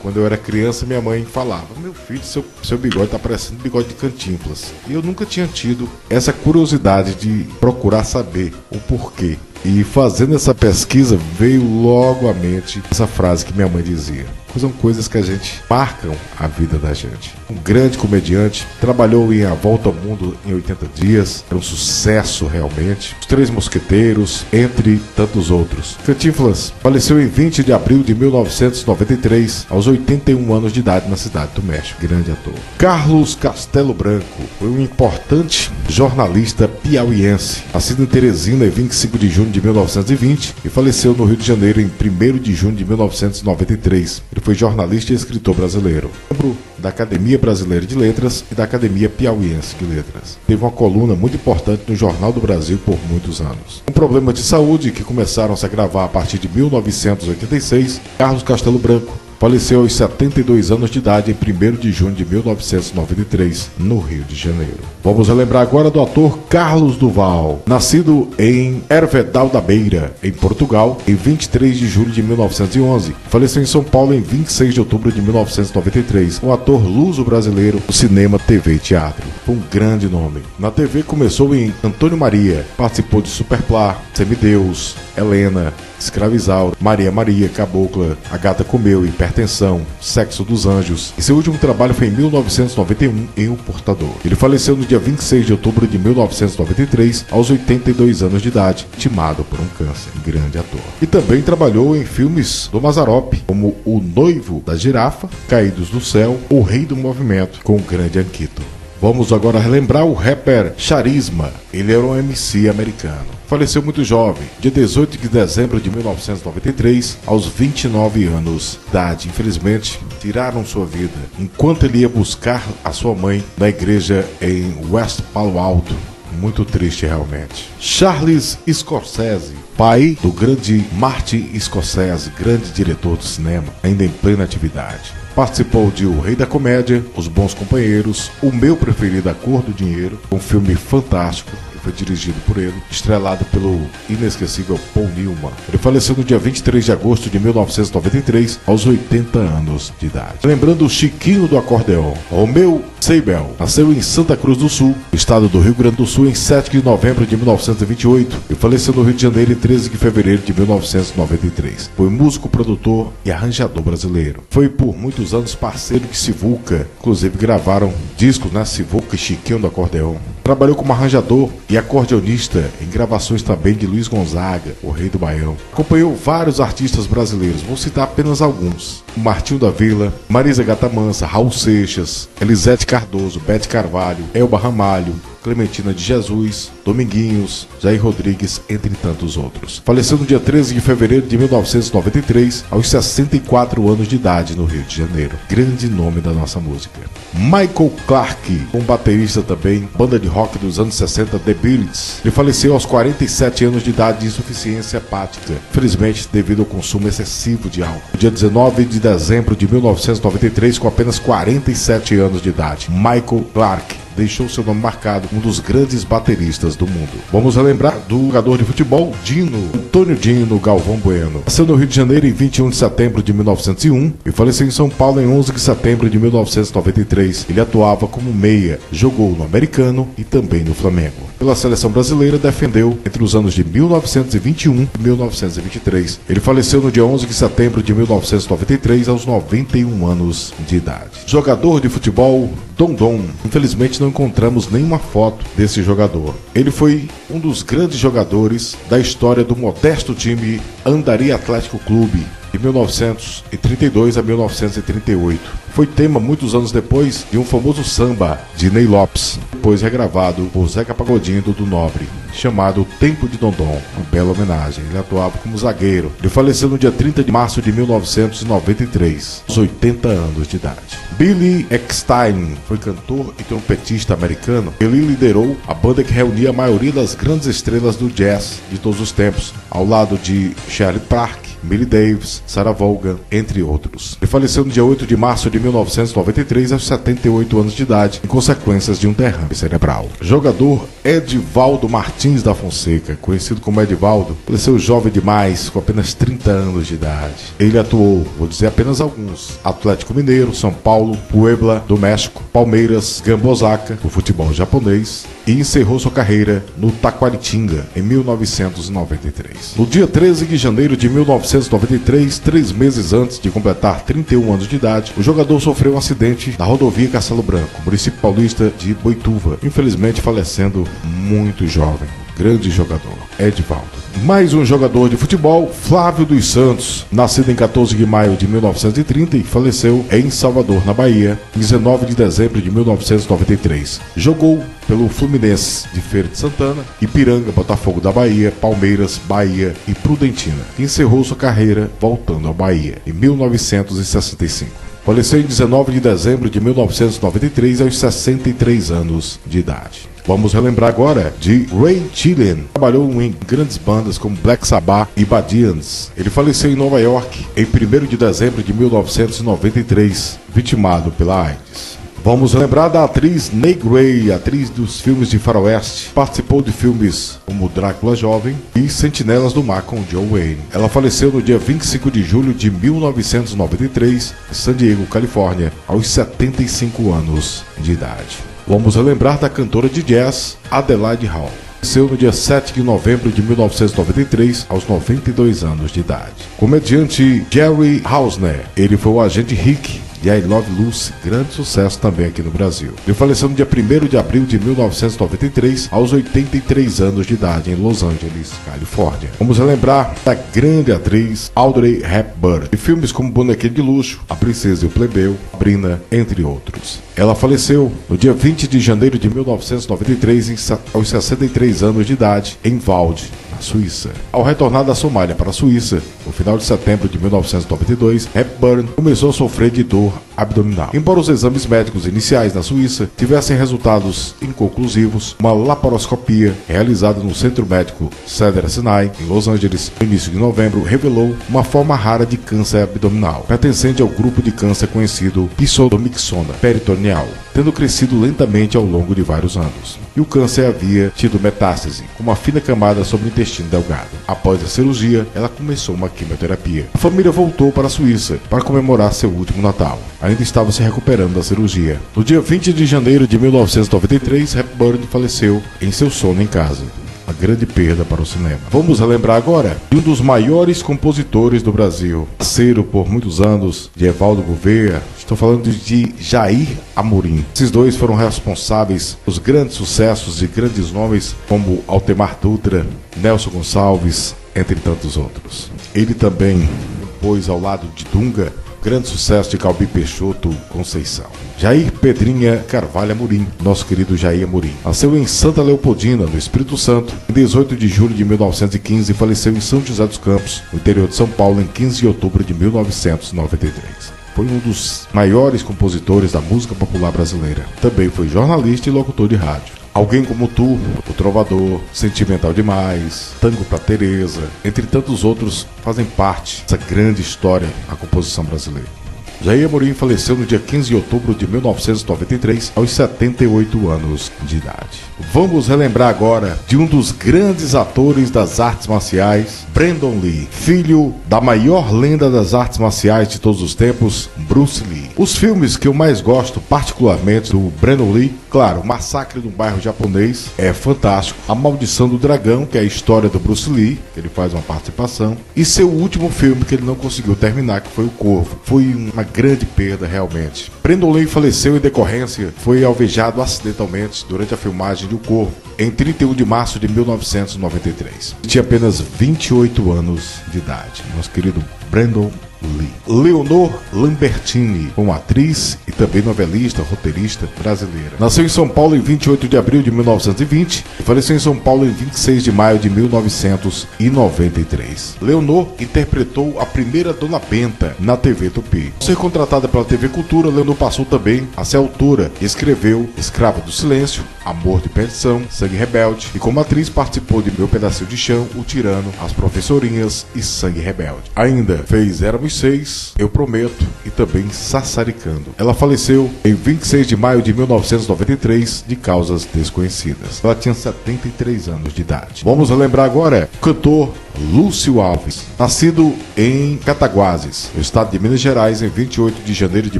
Quando eu era criança, minha mãe falava: meu filho, seu bigode tá parecendo bigode de Cantinflas. E eu nunca tinha tido essa curiosidade de procurar saber o porquê. E fazendo essa pesquisa, veio logo à mente essa frase que minha mãe dizia. São coisas que a gente marcam a vida da gente. Um grande comediante, trabalhou em A Volta ao Mundo em 80 Dias, era um sucesso realmente. Os Três Mosqueteiros, entre tantos outros. Cantinflas faleceu em 20 de abril de 1993, aos 81 anos de idade, na cidade do México. Grande ator. Carlos Castelo Branco foi um importante jornalista piauiense, nascido em Teresina em 25 de junho de 1920 e faleceu no Rio de Janeiro em 1º de junho de 1993. Ele foi jornalista e escritor brasileiro, membro da Academia Brasileira de Letras e da Academia Piauiense de Letras. Teve uma coluna muito importante no Jornal do Brasil por muitos anos. Com problemas de saúde que começaram a se agravar a partir de 1986, Carlos Castelo Branco faleceu aos 72 anos de idade em 1º de junho de 1993, no Rio de Janeiro. Vamos relembrar agora do ator Carlos Duval, nascido em Hervedal da Beira, em Portugal, em 23 de julho de 1911. Faleceu em São Paulo em 26 de outubro de 1993. Um ator luso-brasileiro do cinema, TV e teatro. Foi um grande nome. Na TV começou em Antônio Maria, participou de Superplá, Semideus, Helena, Escravizaura, Maria Maria, Cabocla, A Gata Comeu, Hipertensão, Sexo dos Anjos. E seu último trabalho foi em 1991, em O Portador. Ele faleceu no dia 26 de outubro de 1993, aos 82 anos de idade, timado por um câncer. Grande ator. E também trabalhou em filmes do Mazzaropi, como O Noivo da Girafa, Caídos do Céu, O Rei do Movimento, com o grande Anquito. Vamos agora relembrar o rapper Charisma. Ele era um MC americano. Faleceu muito jovem, dia 18 de dezembro de 1993, aos 29 anos de idade. Infelizmente, tiraram sua vida enquanto ele ia buscar a sua mãe na igreja em West Palo Alto. Muito triste realmente. Charles Scorsese, pai do grande Martin Scorsese, grande diretor do cinema, ainda em plena atividade. Participou de O Rei da Comédia, Os Bons Companheiros, O Meu Preferido, A Cor do Dinheiro, um filme fantástico. Foi dirigido por ele, estrelado pelo inesquecível Paul Newman. Ele faleceu no dia 23 de agosto de 1993, aos 80 anos de idade. Lembrando o Chiquinho do acordeão, Romeu Seibel, nasceu em Santa Cruz do Sul, estado do Rio Grande do Sul, em 7 de novembro de 1928 e faleceu no Rio de Janeiro em 13 de fevereiro de 1993. Foi músico, produtor e arranjador brasileiro. Foi por muitos anos parceiro de Sivuca, inclusive gravaram discos, Sivuca e Chiquinho do acordeão. Trabalhou como arranjador e acordeonista em gravações também de Luiz Gonzaga, o Rei do Baião. Acompanhou vários artistas brasileiros, vou citar apenas alguns. Martinho da Vila, Marisa Gatamansa, Raul Seixas, Elisete Cardoso, Bete Carvalho, Elba Ramalho, Clementina de Jesus, Dominguinhos, Jair Rodrigues, entre tantos outros. Faleceu no dia 13 de fevereiro de 1993, aos 64 anos de idade, no Rio de Janeiro. Grande nome da nossa música. Michael Clarke, um baterista também, banda de rock dos anos 60, The Beatles. Ele faleceu aos 47 anos de idade de insuficiência hepática, infelizmente devido ao consumo excessivo de álcool. No dia 19 de dezembro de 1993, com apenas 47 anos de idade, Michael Clarke deixou seu nome marcado, um dos grandes bateristas do mundo. Vamos relembrar do jogador de futebol Dino, Antônio Dino Galvão Bueno. Nasceu no Rio de Janeiro em 21 de setembro de 1901 e faleceu em São Paulo em 11 de setembro de 1993. Ele atuava como meia, jogou no Americano e também no Flamengo. Pela seleção brasileira, defendeu entre os anos de 1921 e 1923. Ele faleceu no dia 11 de setembro de 1993, aos 91 anos de idade. Jogador de futebol Dondon. Infelizmente não encontramos nenhuma foto desse jogador. Ele foi um dos grandes jogadores da história do modesto time Andaria Atlético Clube, de 1932 a 1938. Foi tema, muitos anos depois, de um famoso samba de Ney Lopes, depois regravado por Zeca Pagodinho do Nobre, chamado Tempo de Dondon, uma bela homenagem. Ele atuava como zagueiro. Ele faleceu no dia 30 de março de 1993, aos 80 anos de idade. Billy Eckstine foi cantor e trompetista americano. Ele liderou a banda que reunia a maioria das grandes estrelas do jazz de todos os tempos, ao lado de Charlie Parker, Millie Davis, Sarah Vaughan, entre outros. Ele faleceu no dia 8 de março de 1993, aos 78 anos de idade, em consequências de um derrame cerebral. Jogador Edivaldo Martins da Fonseca, conhecido como Edivaldo, faleceu jovem demais, com apenas 30 anos de idade. Ele atuou, vou dizer apenas alguns: Atlético Mineiro, São Paulo, Puebla, do México, Palmeiras, Gambosaka, do futebol japonês, e encerrou sua carreira no Taquaritinga, em 1993. No dia 13 de janeiro de 1993, 3 meses antes de completar 31 anos de idade, o jogador sofreu um acidente na rodovia Castelo Branco, município paulista de Boituva, infelizmente falecendo muito jovem. Grande jogador, Edivaldo. Mais um jogador de futebol, Flávio dos Santos, nascido em 14 de maio de 1930 e faleceu em Salvador, na Bahia, em 19 de dezembro de 1993. Jogou pelo Fluminense de Feira de Santana, Ipiranga, Botafogo da Bahia, Palmeiras, Bahia e Prudentina. Encerrou sua carreira voltando à Bahia, em 1965. Faleceu em 19 de dezembro de 1993, aos 63 anos de idade. Vamos relembrar agora de Ray Gillen. Trabalhou em grandes bandas como Black Sabbath e Badians. Ele faleceu em Nova York em 1º de dezembro de 1993, vitimado pela AIDS. Vamos lembrar da atriz Ney Gray, atriz dos filmes de faroeste. Participou de filmes como Drácula Jovem e Sentinelas do Mar com John Wayne. Ela faleceu no dia 25 de julho de 1993, em San Diego, Califórnia, aos 75 anos de idade. Vamos lembrar da cantora de jazz Adelaide Hall. Nasceu no dia 7 de novembro de 1993, aos 92 anos de idade. Comediante Jerry Hausner, ele foi o agente Rick de I Love Lucy, grande sucesso também aqui no Brasil. Ele faleceu no dia 1º de abril de 1993, aos 83 anos de idade, em Los Angeles, Califórnia. Vamos relembrar da grande atriz Audrey Hepburn, de filmes como Bonequinho de Luxo, A Princesa e o Plebeu, Sabrina, entre outros. Ela faleceu no dia 20 de janeiro de 1993, aos 63 anos de idade, em Vaud, Suíça. Ao retornar da Somália para a Suíça, no final de setembro de 1992, Hepburn começou a sofrer de dor abdominal. Embora os exames médicos iniciais na Suíça tivessem resultados inconclusivos, uma laparoscopia realizada no Centro Médico Cedars-Sinai, em Los Angeles, no início de novembro, revelou uma forma rara de câncer abdominal, pertencente ao grupo de câncer conhecido pseudomixoma peritoneal, tendo crescido lentamente ao longo de vários anos. E o câncer havia tido metástase, com uma fina camada sobre o intestino delgado. Após a cirurgia, ela começou uma quimioterapia. A família voltou para a Suíça para comemorar seu último Natal. Ainda estava se recuperando da cirurgia. No dia 20 de janeiro de 1993, Hepburn faleceu em seu sono em casa. Uma grande perda para o cinema. Vamos relembrar agora de um dos maiores compositores do Brasil, parceiro por muitos anos de Evaldo Gouveia. Estou falando de Jair Amorim. Esses dois foram responsáveis pelos grandes sucessos de grandes nomes como Altemar Dutra, Nelson Gonçalves, entre tantos outros. Ele também compôs ao lado de Dunga grande sucesso de Calbi Peixoto Conceição. Jair Pedrinha Carvalho Amorim, nosso querido Jair Amorim, nasceu em Santa Leopoldina, no Espírito Santo, em 18 de julho de 1915 e faleceu em São José dos Campos, no interior de São Paulo, em 15 de outubro de 1993. Foi um dos maiores compositores da música popular brasileira. Também foi jornalista e locutor de rádio. Alguém Como Tu, O Trovador, Sentimental Demais, Tango pra Teresa, entre tantos outros, fazem parte dessa grande história da composição brasileira. Jair Amorim faleceu no dia 15 de outubro de 1993, aos 78 anos de idade. Vamos relembrar agora de um dos grandes atores das artes marciais, Brandon Lee, filho da maior lenda das artes marciais de todos os tempos, Bruce Lee. Os filmes que eu mais gosto particularmente do Brandon Lee, claro, Massacre no Bairro Japonês é fantástico, A Maldição do Dragão, que é a história do Bruce Lee, que ele faz uma participação, e seu último filme que ele não conseguiu terminar, que foi O Corvo. Foi uma grande perda realmente. Brandon Lee faleceu em decorrência, foi alvejado acidentalmente durante a filmagem de O Corvo, em 31 de março de 1993. Tinha apenas 28 anos de idade. Nosso querido Brandon Lee. Leonor Lambertini, uma atriz e também novelista, roteirista brasileira. Nasceu em São Paulo em 28 de abril de 1920 e faleceu em São Paulo em 26 de maio de 1993. Leonor interpretou a primeira Dona Benta na TV Tupi. Ao ser contratada pela TV Cultura, Leonor passou também a ser autora e escreveu Escrava do Silêncio, Amor de Perdição, Sangue Rebelde, e como atriz participou de Meu Pedacinho de Chão, O Tirano, As Professorinhas e Sangue Rebelde. Ainda fez Éramos Seis, Eu Prometo e também Sassaricando. Ela faleceu em 26 de maio de 1993 de causas desconhecidas. Ela tinha 73 anos de idade. Vamos relembrar agora o cantor Lúcio Alves, nascido em Cataguases, no estado de Minas Gerais, em 28 de janeiro de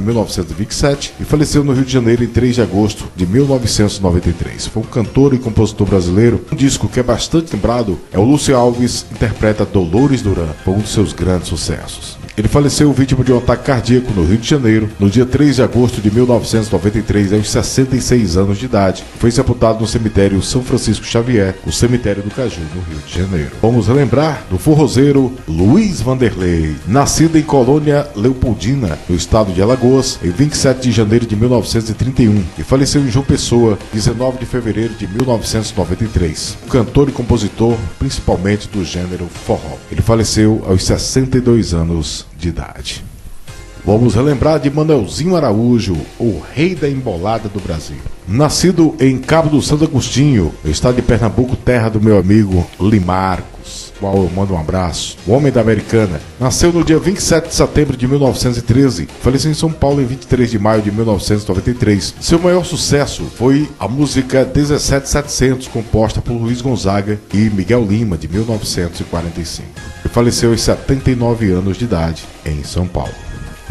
1927 e faleceu no Rio de Janeiro em 3 de agosto de 1993. Foi um cantor e compositor brasileiro. Um disco que é bastante lembrado é o Lúcio Alves interpreta Dolores Duran, foi um dos seus grandes sucessos. Ele faleceu vítima de um ataque cardíaco no Rio de Janeiro, no dia 3 de agosto de 1993, aos 66 anos de idade. Foi sepultado no cemitério São Francisco Xavier, o cemitério do Caju, no Rio de Janeiro. Vamos relembrar do forrozeiro Luiz Vanderlei, nascido em Colônia Leopoldina, no estado de Alagoas, em 27 de janeiro de 1931, e faleceu em João Pessoa, 19 de fevereiro de 1993. Cantor e compositor, principalmente do gênero forró. Ele faleceu aos 62 anos de idade. Vamos relembrar de Manuelzinho Araújo, o rei da embolada do Brasil. Nascido em Cabo do Santo Agostinho, no estado de Pernambuco, terra do meu amigo Limarcos, qual eu mando um abraço, o homem da Americana. Nasceu no dia 27 de setembro de 1913, faleceu em São Paulo em 23 de maio de 1993. Seu maior sucesso foi a música 17700, composta por Luiz Gonzaga e Miguel Lima, de 1945. Ele faleceu aos 79 anos de idade em São Paulo.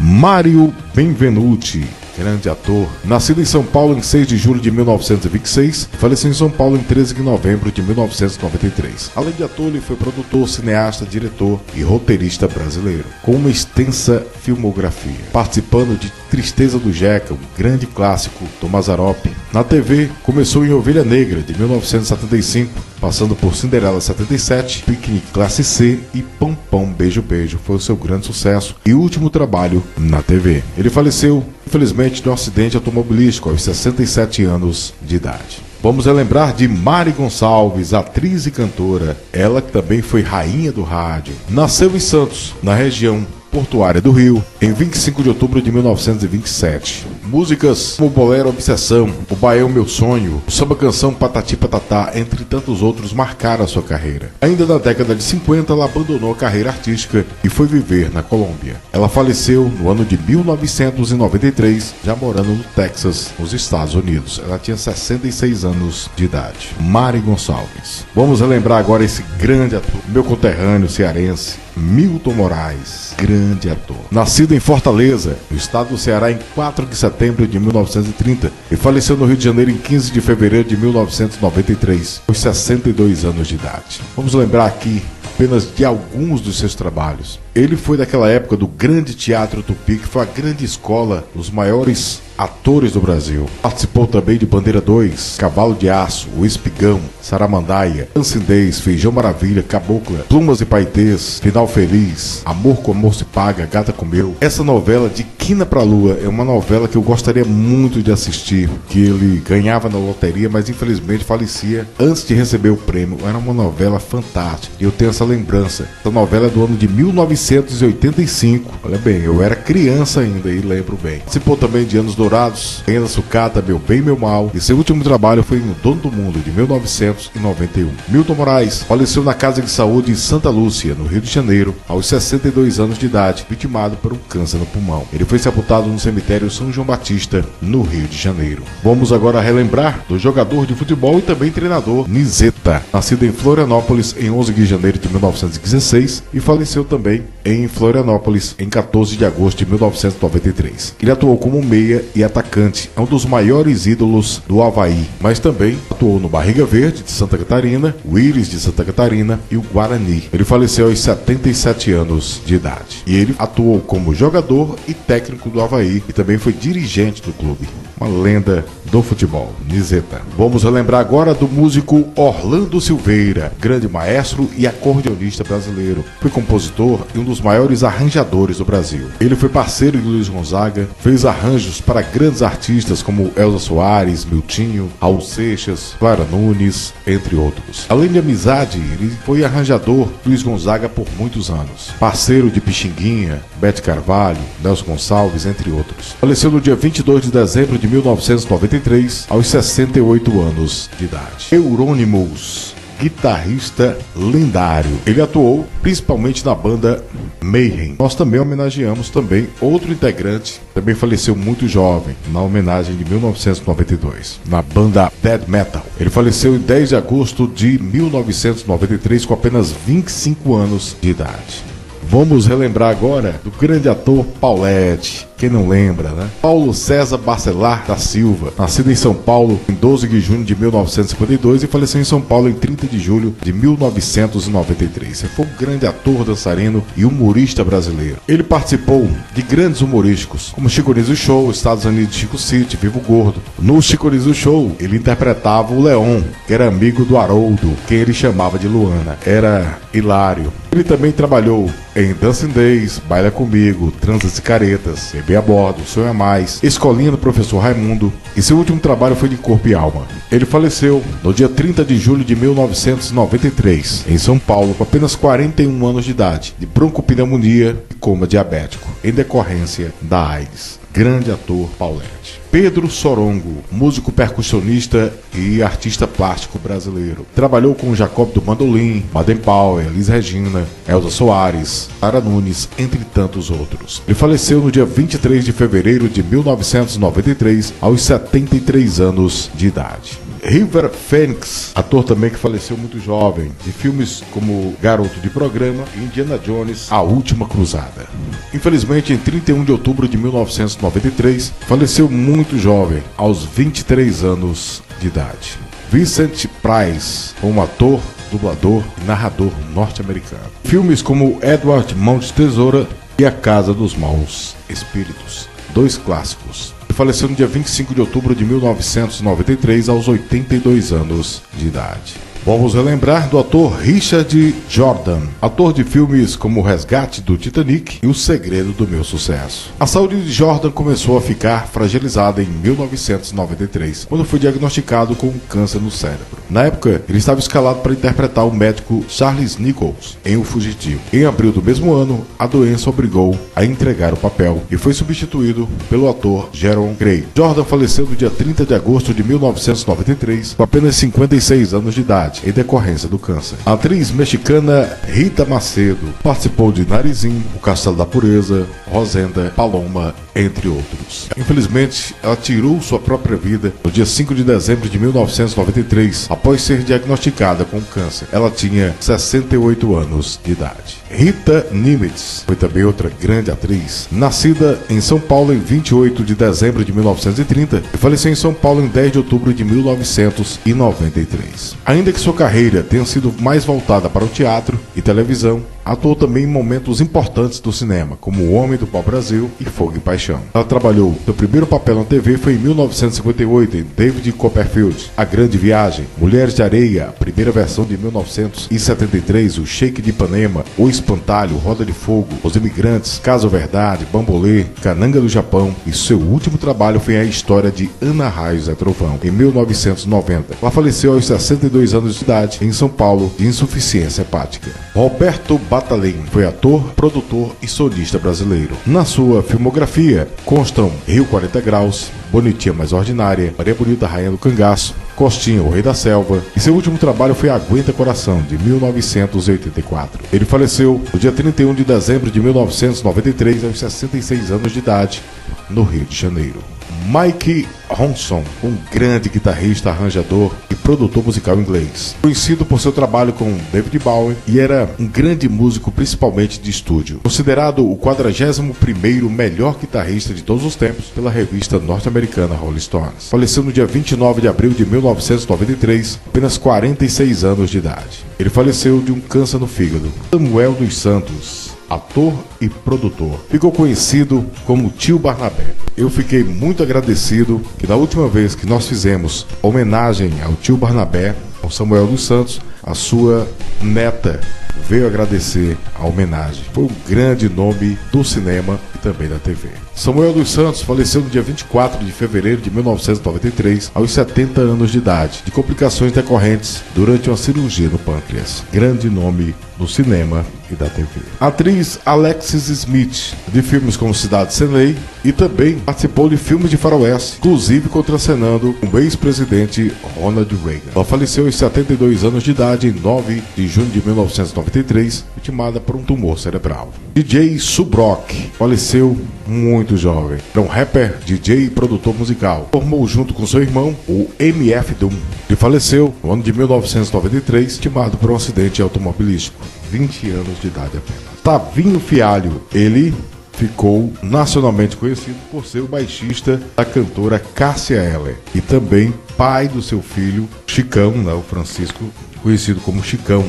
Mário Benvenuti, grande ator, nascido em São Paulo em 6 de julho de 1926, faleceu em São Paulo em 13 de novembro de 1993. Além de ator, ele foi produtor, cineasta, diretor e roteirista brasileiro, com uma extensa filmografia, participando de Tristeza do Jeca, um grande clássico do Mazzaropi. Na TV, começou em Ovelha Negra, de 1975, passando por Cinderela 77, Piquenique Classe C e Pão Pão Beijo Beijo, foi o seu grande sucesso e último trabalho na TV. Ele faleceu, infelizmente, de um acidente automobilístico aos 67 anos de idade. Vamos relembrar de Mari Gonçalves, atriz e cantora, ela que também foi rainha do rádio. Nasceu em Santos, na região portuária do Rio, em 25 de outubro de 1927. Músicas como Bolero Obsessão, O Baião Meu Sonho, o Samba Canção Patati Patatá, entre tantos outros, marcaram a sua carreira. Ainda na década de 50, ela abandonou a carreira artística e foi viver na Colômbia. Ela faleceu no ano de 1993, já morando no Texas, nos Estados Unidos. Ela tinha 66 anos de idade. Mari Gonçalves. Vamos relembrar agora esse grande ator, meu conterrâneo cearense, Milton Moraes, grande ator. Nascido em Fortaleza, no estado do Ceará, em 4 de setembro de 1930 e faleceu no Rio de Janeiro em 15 de fevereiro de 1993, aos 62 anos de idade. Vamos lembrar aqui apenas de alguns dos seus trabalhos. Ele foi daquela época do Grande Teatro Tupi, que foi a grande escola dos maiores atores do Brasil. Participou também de Bandeira 2, Cavalo de Aço, O Espigão, Saramandaia, Ancindez, Feijão Maravilha, Cabocla, Plumas e Paetês, Final Feliz, Amor com Amor se Paga, Gata Comeu. Essa novela de Quina pra Lua é uma novela que eu gostaria muito de assistir, que ele ganhava na loteria, mas infelizmente falecia antes de receber o prêmio. Era uma novela fantástica e eu tenho essa lembrança. Essa novela é do ano de 1985. Olha bem, eu era criança ainda e lembro bem. Participou também de Anos Dourados, Ainda Sucata, Meu Bem, Meu Mal, e seu último trabalho foi no Dono do Mundo, de 1991. Milton Moraes faleceu na Casa de Saúde em Santa Lúcia, no Rio de Janeiro, aos 62 anos de idade, vitimado por um câncer no pulmão. Ele foi sepultado no cemitério São João Batista, no Rio de Janeiro. Vamos agora relembrar do jogador de futebol e também treinador Nizeta, nascido em Florianópolis em 11 de janeiro de 1916 e faleceu também em Florianópolis em 14 de agosto de 1993. Ele atuou como meia e atacante, é um dos maiores ídolos do Avaí, mas também atuou no Barriga Verde de Santa Catarina, o Íris de Santa Catarina e o Guarani. Ele faleceu aos 77 anos de idade. E ele atuou como jogador e técnico do Avaí e também foi dirigente do clube. Uma lenda do futebol, Nizeta. Vamos relembrar agora do músico Orlando Silveira, grande maestro e acordeonista brasileiro. Foi compositor e um dos maiores arranjadores do Brasil. Ele foi parceiro de Luiz Gonzaga, fez arranjos para grandes artistas como Elza Soares, Miltinho, Raul Seixas, Clara Nunes, entre outros. Além de amizade, ele foi arranjador de Luiz Gonzaga por muitos anos. Parceiro de Pixinguinha, Bete Carvalho, Nelson Gonçalves, entre outros. Faleceu no dia 22 de dezembro de 1993, aos 68 anos de idade. Euronymous, guitarrista lendário. Ele atuou principalmente na banda Mayhem. Nós também homenageamos também outro integrante, também faleceu muito jovem, na homenagem de 1992, na banda Dead Metal. Ele faleceu em 10 de agosto de 1993 com apenas 25 anos de idade. Vamos relembrar agora do grande ator Paulette. Quem não lembra, né? Paulo César Bacelar da Silva, nascido em São Paulo em 12 de junho de 1952 e faleceu em São Paulo em 30 de julho de 1993. Ele foi um grande ator, dançarino e humorista brasileiro. Ele participou de grandes humorísticos, como Chico Anísio Show, Estados Unidos, Chico City, Vivo Gordo. No Chico Anísio Show, ele interpretava o Leon, que era amigo do Haroldo, quem ele chamava de Luana. Era hilário. Ele também trabalhou em Dancing-Days, Baila Comigo, Transas e Caretas, Bebê a Bordo, Sonho a Mais, Escolinha do Professor Raimundo, e seu último trabalho foi de Corpo e Alma. Ele faleceu no dia 30 de julho de 1993, em São Paulo, com apenas 41 anos de idade, de broncopneumonia e coma diabético, em decorrência da AIDS. Grande ator Paulette. Pedro Sorongo, músico percussionista e artista plástico brasileiro. Trabalhou com Jacob do Bandolim, Baden Powell, Elis Regina, Elza Soares, Clara Nunes, entre tantos outros. Ele faleceu no dia 23 de fevereiro de 1993, aos 73 anos de idade. River Phoenix, ator também que faleceu muito jovem, de filmes como Garoto de Programa e Indiana Jones, A Última Cruzada. Infelizmente, em 31 de outubro de 1993, faleceu muito jovem, aos 23 anos de idade. Vincent Price, um ator, dublador e narrador norte-americano. Filmes como Edward Mão de Tesoura e A Casa dos Maus Espíritos, dois clássicos. Ele faleceu no dia 25 de outubro de 1993, aos 82 anos de idade. Vamos relembrar do ator Richard Jordan, ator de filmes como O Resgate do Titanic e O Segredo do Meu Sucesso. A saúde de Jordan começou a ficar fragilizada em 1993, quando foi diagnosticado com um câncer no cérebro. Na época, ele estava escalado para interpretar o médico Charles Nichols em O Fugitivo. Em abril do mesmo ano, a doença obrigou a entregar o papel e foi substituído pelo ator Jaron Gray. Jordan faleceu no dia 30 de agosto de 1993, com apenas 56 anos de idade, em decorrência do câncer. A atriz mexicana Rita Macedo participou de Narizinho, O Castelo da Pureza, Rosenda, Paloma, entre outros. Infelizmente, ela tirou sua própria vida no dia 5 de dezembro de 1993, após ser diagnosticada com câncer. Ela tinha 68 anos de idade. Rita Nimitz foi também outra grande atriz. Nascida em São Paulo em 28 de dezembro de 1930 e faleceu em São Paulo em 10 de outubro de 1993. Ainda que sua carreira tenha sido mais voltada para o teatro e televisão, atuou também em momentos importantes do cinema, como O Homem do Pau-Brasil e Fogo e Paixão. Ela trabalhou, seu primeiro papel na TV foi em 1958 em David Copperfield, A Grande Viagem, Mulheres de Areia, a primeira versão de 1973, O Shake de Ipanema, O Espantalho, Roda de Fogo, Os Imigrantes, Caso Verdade, Bambolê, Cananga do Japão, e seu último trabalho foi a história de Ana Raios é Trovão, em 1990. Ela faleceu aos 62 anos de idade em São Paulo de insuficiência hepática. Roberto Batalin foi ator, produtor e solista brasileiro. Na sua filmografia constam Rio 40 Graus, Bonitinha Mais Ordinária, Maria Bonita Rainha do Cangaço, Costinha, o Rei da Selva, e seu último trabalho foi Aguenta Coração, de 1984. Ele faleceu no dia 31 de dezembro de 1993, aos 66 anos de idade, no Rio de Janeiro. Mike Ronson, um grande guitarrista, arranjador e produtor musical inglês, conhecido por seu trabalho com David Bowie, e era um grande músico, principalmente de estúdio. Considerado o 41º melhor guitarrista de todos os tempos pela revista norte-americana Rolling Stones. Faleceu no dia 29 de abril de 1993, apenas 46 anos de idade. Ele faleceu de um câncer no fígado. Samuel dos Santos, ator e produtor, ficou conhecido como Tio Barnabé. Eu fiquei muito agradecido que na última vez que nós fizemos homenagem ao Tio Barnabé, ao Samuel dos Santos, a sua neta veio agradecer a homenagem. Foi um grande nome do cinema e também da TV. Samuel dos Santos faleceu no dia 24 de fevereiro de 1993, aos 70 anos de idade, de complicações decorrentes durante uma cirurgia no pâncreas. Grande nome do cinema e da TV. A atriz Alexis Smith, de filmes como Cidade Sem Lei, e também participou de filmes de faroeste, inclusive contracenando com o ex-presidente Ronald Reagan. Ela faleceu aos 72 anos de idade em 9 de junho de 1993, vitimada por um tumor cerebral. DJ Subrock faleceu muito jovem. Era um rapper, DJ e produtor musical. Formou junto com seu irmão o MF Doom. Ele faleceu no ano de 1993, vitimado por um acidente automobilístico. 20 anos de idade apenas. Tavinho Fialho, ele ficou nacionalmente conhecido por ser o baixista da cantora Cássia Eller e também pai do seu filho Chicão, né, o Francisco, conhecido como Chicão,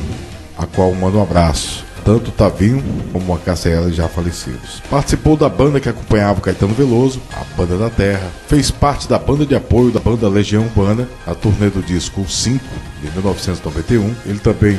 a qual manda um abraço. Tanto o Tavinho como a Cássia Eller já falecidos. Participou da banda que acompanhava o Caetano Veloso, a Banda da Terra. Fez parte da banda de apoio da banda Legião Urbana, a turnê do disco 5, de 1991. Ele também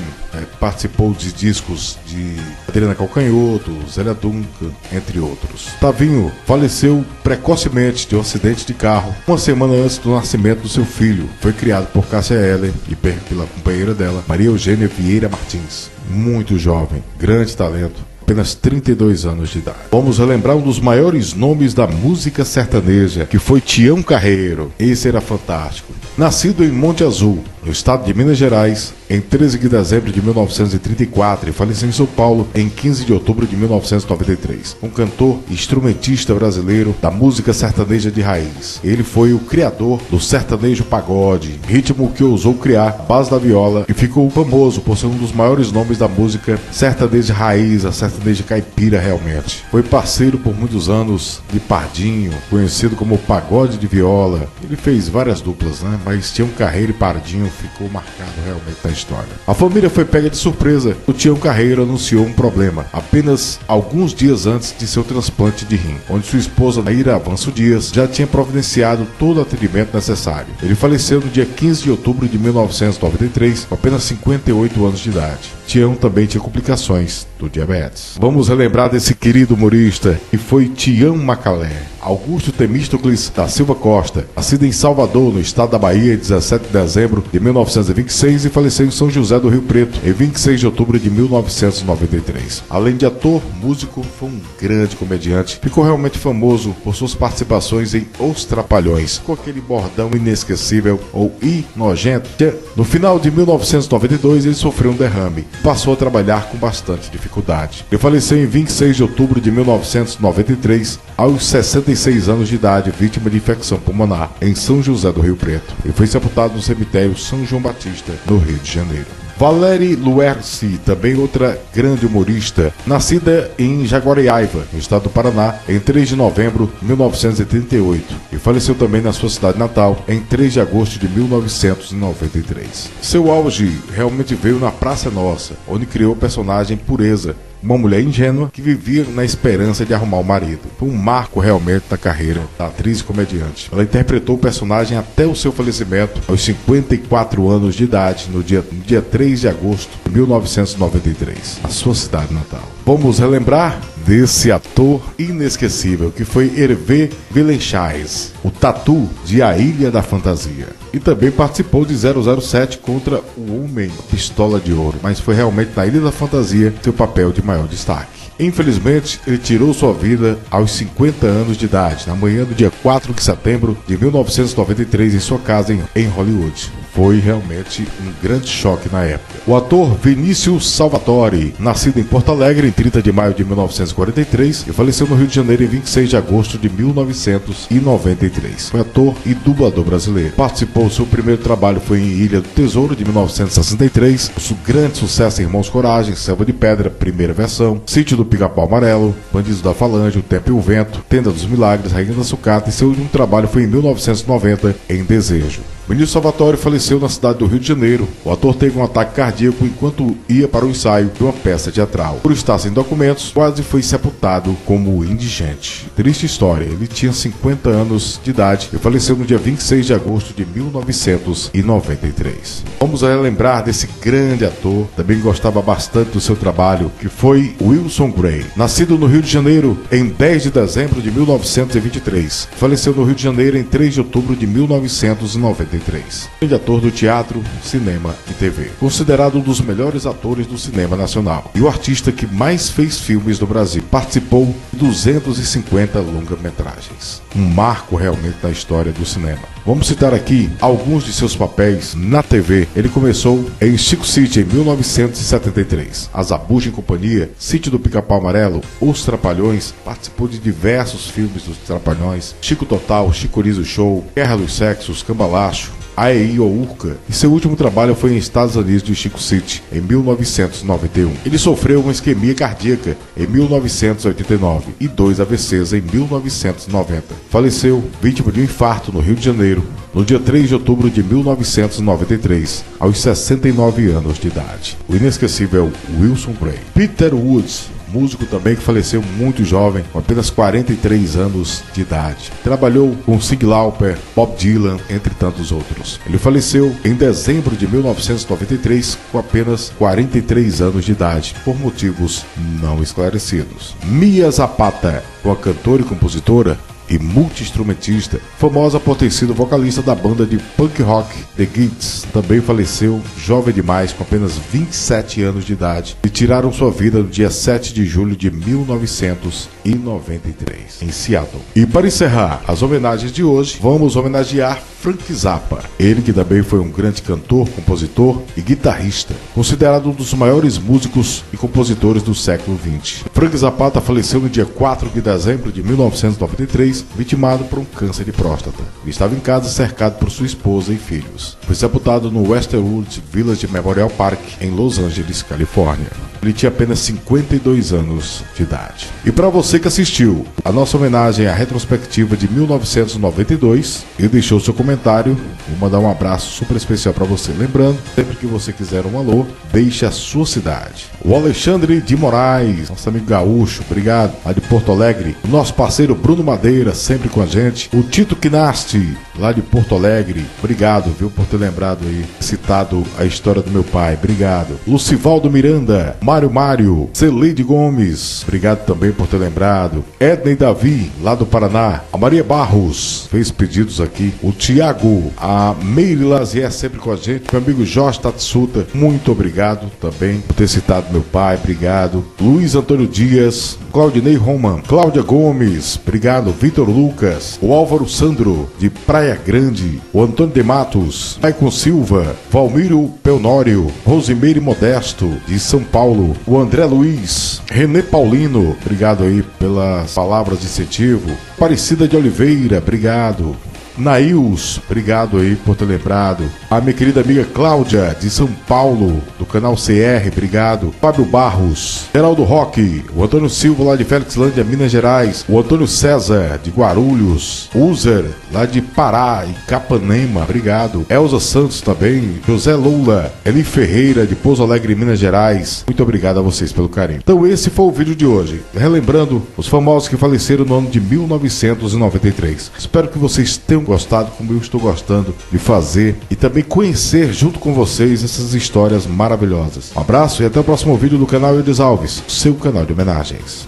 participou de discos de Adriana Calcanhoto, Zélia Duncan, entre outros. Tavinho faleceu precocemente de um acidente de carro, uma semana antes do nascimento do seu filho. Foi criado por Cássia Eller e pela companheira dela, Maria Eugênia Vieira Martins. Muito jovem, grande talento, apenas 32 anos de idade. Vamos relembrar um dos maiores nomes da música sertaneja, que foi Tião Carreiro. Esse era fantástico. Nascido em Monte Azul, no estado de Minas Gerais, em 13 de dezembro de 1934 e faleceu em São Paulo em 15 de outubro de 1993. Um cantor e instrumentista brasileiro da música sertaneja de raiz. Ele foi o criador do sertanejo pagode, ritmo que ousou criar a base da viola e ficou famoso por ser um dos maiores nomes da música sertaneja raiz, a sertaneja caipira realmente. Foi parceiro por muitos anos de Pardinho, conhecido como Pagode de Viola. Ele fez várias duplas, né? Mas Tião Carreiro e Pardinho ficou marcado realmente na história. A família foi pega de surpresa. O Tião Carreiro anunciou um problema apenas alguns dias antes de seu transplante de rim, onde sua esposa Naira Avanço Dias já tinha providenciado todo o atendimento necessário. Ele faleceu no dia 15 de outubro de 1993, com apenas 58 anos de idade. Tião também tinha complicações do diabetes. Vamos relembrar desse querido humorista que foi Tião Macalé. Augusto Temístocles da Silva Costa, nascido em Salvador, no estado da Bahia, em 17 de dezembro de 1926 e faleceu em São José do Rio Preto, em 26 de outubro de 1993. Além de ator, músico, foi um grande comediante. Ficou realmente famoso por suas participações em Os Trapalhões, com aquele bordão inesquecível ou nojento. No final de 1992, ele sofreu um derrame. Passou a trabalhar com bastante dificuldade. Ele faleceu em 26 de outubro de 1993, aos 66 anos de idade, vítima de infecção pulmonar, em São José do Rio Preto. Ele foi sepultado no cemitério São João Batista, no Rio de Janeiro. Valérie Luerce, também outra grande humorista, nascida em Jaguariaiva, no estado do Paraná, em 3 de novembro de 1938 e faleceu também na sua cidade natal em 3 de agosto de 1993. Seu auge realmente veio na Praça Nossa, onde criou o personagem Pureza, uma mulher ingênua que vivia na esperança de arrumar o marido. Foi um marco realmente na carreira da atriz e comediante. Ela interpretou o personagem até o seu falecimento, aos 54 anos de idade, no dia 3 de agosto de 1993, na sua cidade natal. Vamos relembrar desse ator inesquecível que foi Hervé Villechaize, o Tatu de A Ilha da Fantasia. E também participou de 007 contra o Homem Pistola de Ouro, mas foi realmente na Ilha da Fantasia seu papel de maior destaque. Infelizmente, ele tirou sua vida aos 50 anos de idade, na manhã do dia 4 de setembro de 1993, em sua casa em Hollywood. Foi realmente um grande choque na época. O ator Vinícius Salvatore, nascido em Porto Alegre em 30 de maio de 1943 e faleceu no Rio de Janeiro em 26 de agosto de 1993. Foi ator e dublador brasileiro. Participou, seu primeiro trabalho foi em Ilha do Tesouro de 1963, o grande sucesso Irmãos Coragem, Selva de Pedra, primeira versão, Sítio do Pica-Pau Amarelo, Bandidos da Falange, O Tempo e o Vento, Tenda dos Milagres, Rainha da Sucata, e seu último trabalho foi em 1990 em Desejo. Vinícius Salvatore faleceu na cidade do Rio de Janeiro. O ator teve um ataque cardíaco enquanto ia para o ensaio de uma peça teatral. Por estar sem documentos, quase foi sepultado como indigente. Triste história, ele tinha 50 anos de idade e faleceu no dia 26 de agosto de 1993. Vamos relembrar desse grande ator, também gostava bastante do seu trabalho, que foi Wilson Grey. Nascido no Rio de Janeiro em 10 de dezembro de 1923. Faleceu no Rio de Janeiro em 3 de outubro de 1993. Grande ator do teatro, cinema e TV. Considerado um dos melhores atores do cinema nacional e o artista que mais fez filmes no Brasil. Participou de 250 longa-metragens. Um marco realmente na história do cinema. Vamos citar aqui alguns de seus papéis na TV. Ele começou em Chico City em 1973. A Zabuja e Companhia, Sítio do Pica-Pau Amarelo, Os Trapalhões. Participou de diversos filmes dos Trapalhões. Chico Total, Chicorizo Show, Guerra dos Sexos, Cambalacho, Aei ou Urca, e seu último trabalho foi em Estados Unidos de Chico City, em 1991. Ele sofreu uma isquemia cardíaca em 1989 e 2 AVCs em 1990. Faleceu vítima de um infarto no Rio de Janeiro, no dia 3 de outubro de 1993, aos 69 anos de idade. O inesquecível Wilson Grey. Peter Woods, músico também que faleceu muito jovem, com apenas 43 anos de idade. Trabalhou com Cyndi Lauper, Bob Dylan, entre tantos outros. Ele faleceu em dezembro de 1993, com apenas 43 anos de idade, por motivos não esclarecidos. Mia Zapata, uma cantora e compositora e multi-instrumentista, famosa por ter sido vocalista da banda de punk rock The Gits, também faleceu jovem demais, com apenas 27 anos de idade, e tiraram sua vida no dia 7 de julho de 1993, em Seattle. E para encerrar as homenagens de hoje, vamos homenagear Frank Zappa, ele que também foi um grande cantor, compositor e guitarrista, considerado um dos maiores músicos e compositores do século XX. Frank Zappa faleceu no dia 4 de dezembro de 1993, vitimado por um câncer de próstata. Ele estava em casa cercado por sua esposa e filhos. Foi sepultado no Westwood Village Memorial Park, em Los Angeles, Califórnia. Ele tinha apenas 52 anos de idade. E para você que assistiu a nossa homenagem à retrospectiva de 1992 e deixou seu comentário, vou mandar um abraço super especial para você. Lembrando, sempre que você quiser um alô, deixe a sua cidade. O Alexandre de Moraes, nosso amigo gaúcho, obrigado, lá de Porto Alegre. O nosso parceiro Bruno Madeira, sempre com a gente. O Tito Quinasti, lá de Porto Alegre, obrigado, viu, por ter lembrado aí, citado a história do meu pai, obrigado. Lucivaldo Miranda, Mário, Celeide Gomes, obrigado também por ter lembrado. Edney Davi, lá do Paraná. A Maria Barros fez pedidos aqui. O Tiago, a Meire Lazier, sempre com a gente. Meu amigo Jorge Tatsuta, muito obrigado também por ter citado meu pai, obrigado. Luiz Antônio Dias, Claudinei Roman, Cláudia Gomes, obrigado. Vitor Lucas, o Álvaro Sandro, de Praia Grande, o Antônio de Matos, Maicon Silva, Valmiro Peonório, Rosimeire Modesto, de São Paulo, o André Luiz, Renê Paulino, obrigado aí pelas palavras de incentivo. Aparecida de Oliveira, obrigado. Nails, obrigado aí por ter lembrado. A minha querida amiga Cláudia, de São Paulo, do canal CR, obrigado. Fábio Barros, Geraldo Roque, o Antônio Silva, lá de Felixlândia, Minas Gerais. O Antônio César, de Guarulhos. User, lá de Pará, em Capanema, obrigado. Elza Santos também. José Lula, Eli Ferreira, de Pouso Alegre, Minas Gerais. Muito obrigado a vocês pelo carinho. Então esse foi o vídeo de hoje, relembrando os famosos que faleceram no ano de 1993. Espero que vocês tenham gostado, como eu estou gostando de fazer, e também conhecer junto com vocês essas histórias maravilhosas. Um abraço e até o próximo vídeo do canal Eudes Alves, seu canal de homenagens.